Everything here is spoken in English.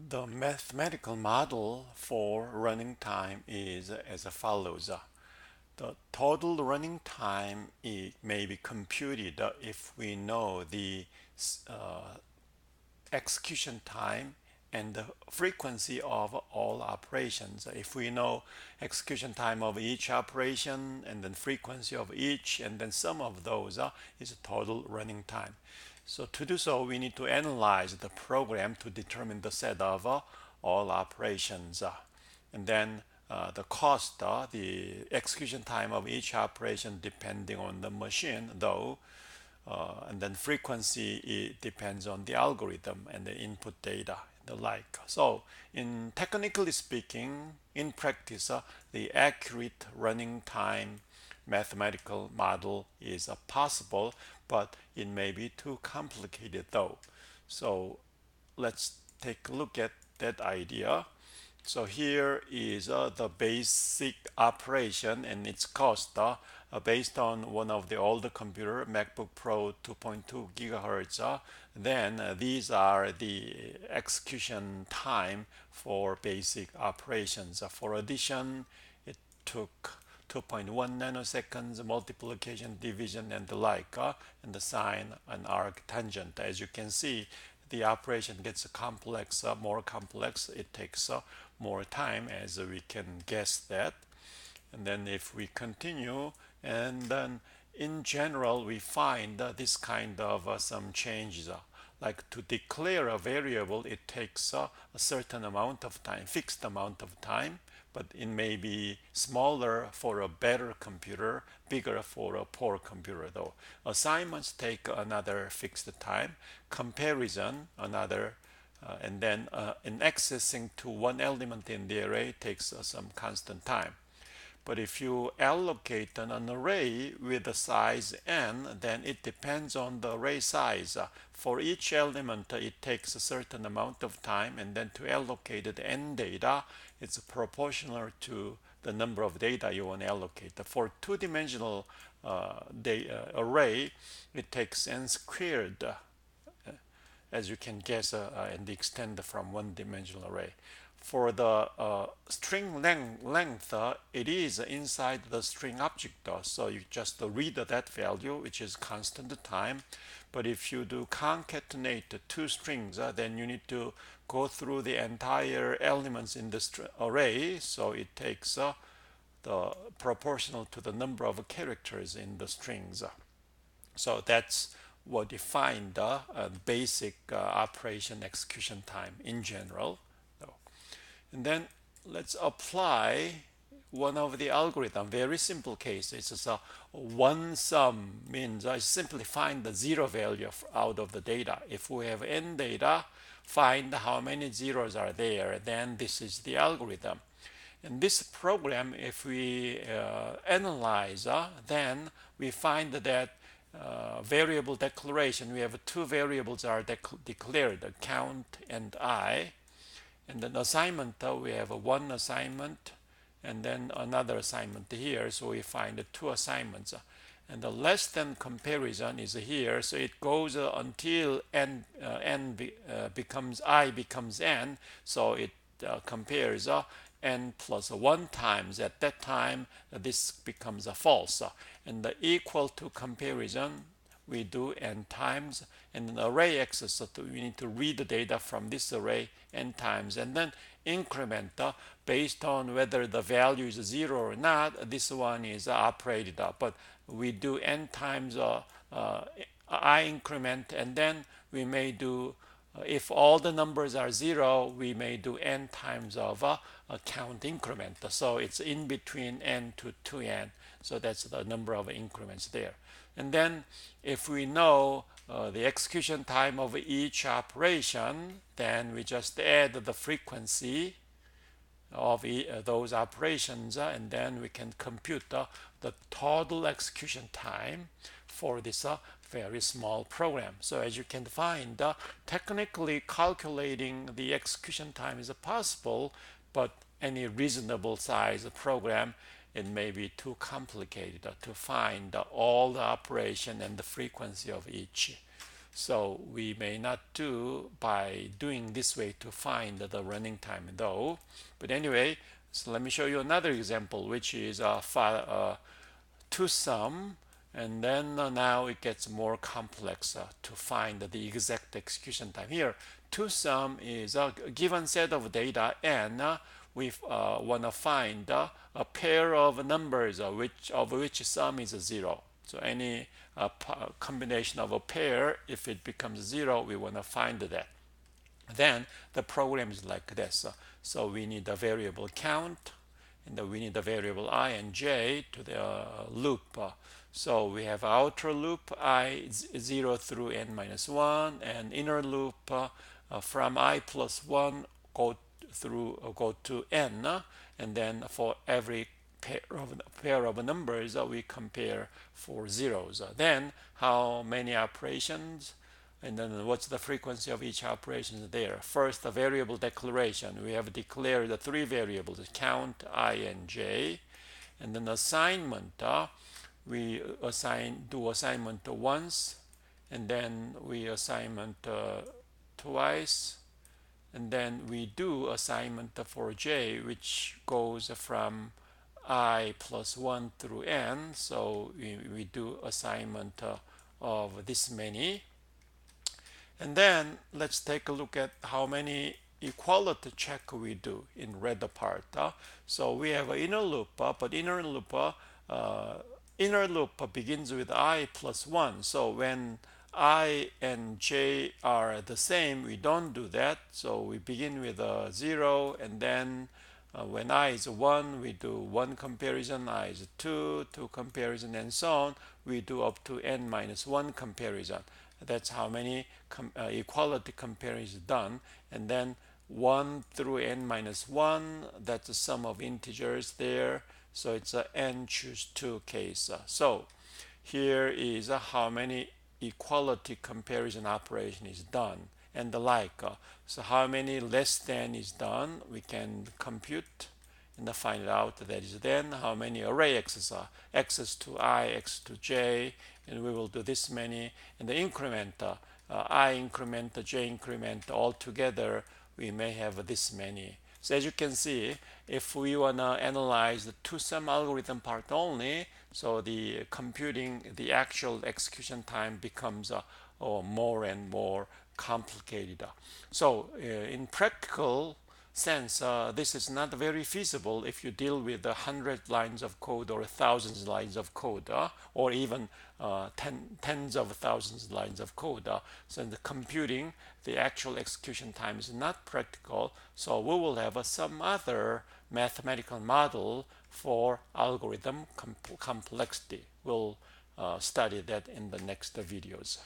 The mathematical model for running time is as follows. The total running time may be computed if we know the uh, execution time and the frequency of all operations. If we know execution time of each operation and then frequency of each and then sum of those is total running time. So to do so, we need to analyze the program to determine the set of all operations. And then the cost, the execution time of each operation depending on the machine, though and then frequency it depends on the algorithm and the input data and the like. So in technically speaking, in practice, the accurate running time mathematical model is possible, but it may be too complicated though. So let's take a look at that idea. So here is the basic operation and its cost based on one of the older computer, MacBook Pro 2.2 gigahertz. Then these are the execution time for basic operations. For addition, it took 2.1 nanoseconds, multiplication, division, and the like, and the sine and arctangent. As you can see, the operation gets complex, more complex. It takes more time, as we can guess that. And then if we continue, and then in general, we find this kind of some changes. Like to declare a variable, it takes a certain amount of time, fixed amount of time, but it may be smaller for a better computer, bigger for a poor computer though. Assignments take another fixed time, comparison another, and then in accessing to one element in the array takes some constant time. But if you allocate an array with a size n, then it depends on the array size. For each element, it takes a certain amount of time, and then to allocate the n data, it's proportional to the number of data you want to allocate. For two-dimensional array, it takes n squared, as you can guess, and extend from one-dimensional array. For the string length, it is inside the string object. So you just read that value, which is constant time. But if you do concatenate two strings, then you need to go through the entire elements in the array. So it takes the proportional to the number of characters in the strings. So that's what define the basic operation execution time in general. And then let's apply one of the algorithm, very simple case. It's a one sum means I simply find the zero value out of the data. If we have n data, find how many zeros are there, then this is the algorithm. And this program, if we analyze, then we find that variable declaration, we have two variables are declared, count and I. And then assignment, we have one assignment and then another assignment here. So we find two assignments. And the less than comparison is here. So it goes until becomes I becomes n. So it compares n plus 1 times. At that time, this becomes a false. And the equal to comparison, we do n times, and an array access, so we need to read the data from this array n times, and then increment based on whether the value is 0 or not. This one is operated up, but we do n times I increment, and then we may do if all the numbers are 0, we may do n times of a count increment. So it's in between n to 2n. So that's the number of increments there. And then if we know the execution time of each operation, then we just add the frequency of those operations, and then we can compute the total execution time for this very small program. So as you can find, technically calculating the execution time is possible, but any reasonable size program, it may be too complicated to find all the operation and the frequency of each. So we may not do by doing this way to find the running time though. But anyway, so let me show you another example, which is to sum, and then now it gets more complex to find the exact execution time. Here, to sum is a given set of data, and we want to find a pair of numbers of which sum is 0. So any combination of a pair, if it becomes 0, we want to find that. Then the program is like this. So we need a variable count, and then we need the variable I and j to the loop. So we have outer loop I 0 through n minus 1, and inner loop from I plus 1 go to n, and then for every pair of numbers we compare for zeros. Then how many operations, and then what's the frequency of each operation there. First, the variable declaration. We have declared the 3 variables, count, I, and j. And then assignment, we do assignment once, and then we assignment twice, and then we do assignment for j, which goes from I plus 1 through n. So we do assignment of this many. And then let's take a look at how many equality check we do in red part. So we have an inner loop, but inner loop begins with I plus 1. So when I and j are the same, we don't do that. So we begin with a 0, and then when I is 1, we do 1 comparison, I is 2 comparison, and so on. We do up to n minus 1 comparison. That's how many equality comparison done. And then 1 through n minus 1, that's the sum of integers there. So it's a n choose 2 case. So here is how many equality comparison operation is done, and the like. So how many less than is done, we can compute and find out. That is then how many array x's are, x's to I, x to j, and we will do this many. And the increment, I increment, j increment, all together we may have this many. So as you can see, if we want to analyze the two-sum algorithm part only, so the computing the actual execution time becomes more and more complicated. So in practical sense, this is not very feasible if you deal with 100 lines of code or thousands of lines of code, or even tens of thousands of lines of code. So in the computing, the actual execution time is not practical. So we will have some other mathematical model for algorithm complexity. We'll study that in the next videos.